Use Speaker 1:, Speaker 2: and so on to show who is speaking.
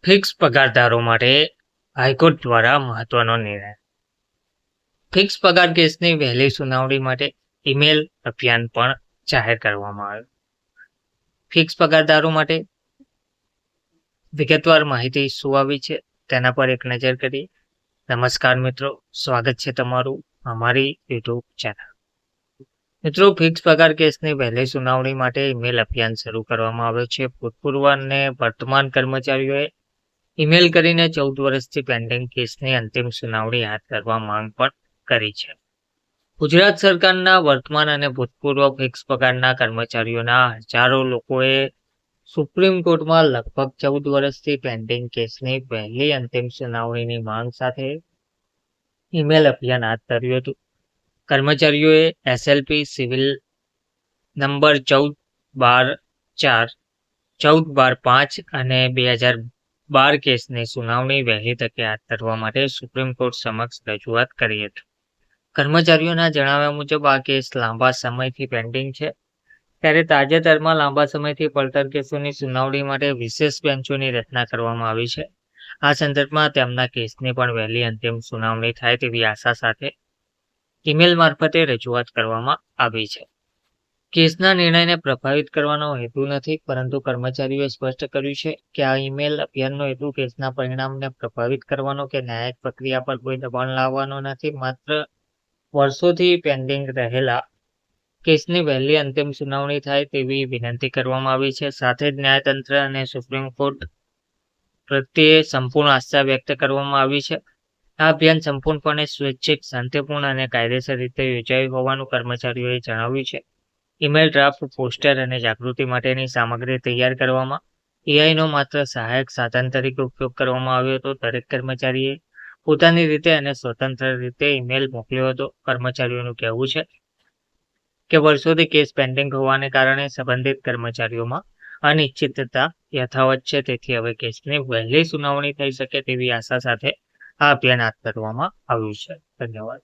Speaker 1: Fix પગારદારો માટે high court દ્વારા મહત્વનો નિર્ણય. ફિક્સ પગાર કેસની વહેલી સુનાવણી માટે ઈમેલ અભિયાન પણ જાહેર કરવામાં આવ્યું. ફિક્સ પગારદારો માટે વિગતવાર માહિતી શું આવી છે તેના પર એક નજર કરીએ. નમસ્કાર મિત્રો, સ્વાગત છે તમારું અમારી યુટ્યુબ ચેનલ. મિત્રો, ફિક્સ પગાર કેસની વહેલી સુનાવણી માટે ઈમેલ અભિયાન શરૂ કરવામાં આવ્યો છે. ભૂતપૂર્વ અને વર્તમાન કર્મચારીઓએ ઈમેલ કરીને 14 વર્ષથી પેન્ડિંગ કેસની અંતિમ સુનાવણી હાથ ધરવા માંગ પણ કરી છે. ગુજરાત સરકારના વર્તમાન અને ભૂતપૂર્વ ફિક્સ પગારના કર્મચારીઓના હજારો લોકોએ સુપ્રીમ કોર્ટમાં લગભગ 14 વર્ષથી પેન્ડિંગ કેસની વહેલી અંતિમ સુનાવણીની માંગ સાથે ઈમેલ અભિયાન હાથ ધર્યું હતું. કર્મચારીઓએ એસએલપી સિવિલ નંબર 14/4, 14/5 અને 2012 કેસની સુનાવણી વહેલી તકે હાથ ધરવા માટે સુપ્રીમ કોર્ટ સમક્ષ રજૂઆત કરી હતી. કર્મચારીઓના જણાવ્યા મુજબ આ કેસ લાંબા સમયથી પેન્ડિંગ છે, ત્યારે તાજેતરમાં લાંબા સમયથી પડતર કેસોની સુનાવણી માટે વિશેષ બેન્ચોની રચના કરવામાં આવી છે. આ સંદર્ભમાં તેમના કેસની પણ વહેલી અંતિમ સુનાવણી થાય તેવી આશા સાથે ઈમેલ મારફતે રજૂઆત કરવામાં આવી છે. કેસના નિર્ણયને પ્રભાવિત કરવાનો હેતુ નથી, પરંતુ કર્મચારીઓએ સ્પષ્ટ કર્યું છે કે આ ઈમેલ અભિયાનનો હેતુ કેસના પરિણામને પ્રભાવિત કરવાનો કે ન્યાયિક પ્રક્રિયા પર કોઈ દબાણ લાવવાનો નથી. માત્ર વર્ષોથી પેન્ડિંગ રહેલા કેસની વહેલી અંતિમ સુનાવણી થાય તેવી વિનંતી કરવામાં આવી છે. સાથે જ ન્યાયતંત્ર અને સુપ્રીમ કોર્ટ પ્રત્યે સંપૂર્ણ આસ્થા વ્યક્ત કરવામાં આવી છે. આ અભિયાન સંપૂર્ણપણે સ્વૈચ્છિક, શાંતિપૂર્ણ અને કાયદેસર રીતે યોજાયું હોવાનું કર્મચારીઓએ જણાવ્યું છે. ઈમેલ ડ્રાફ્ટ, પોસ્ટર અને જાગૃતિ માટેની સામગ્રી તૈયાર કરવામાં એઆઈનો માત્ર સહાયક સાધન તરીકે ઉપયોગ કરવામાં આવ્યો હતો. દરેક કર્મચારીએ પોતાની રીતે અને સ્વતંત્ર રીતે ઈમેલ મોકલ્યો હતો. કર્મચારીઓનું કહેવું છે કે વર્ષોથી કેસ પેન્ડિંગ હોવાને કારણે સંબંધિત કર્મચારીઓમાં અનિશ્ચિતતા યથાવત છે. તેથી હવે કેસની વહેલી સુનાવણી થઈ શકે તેવી આશા સાથે આ અભિયાન હાથ ધરવામાં આવ્યું છે. ધન્યવાદ.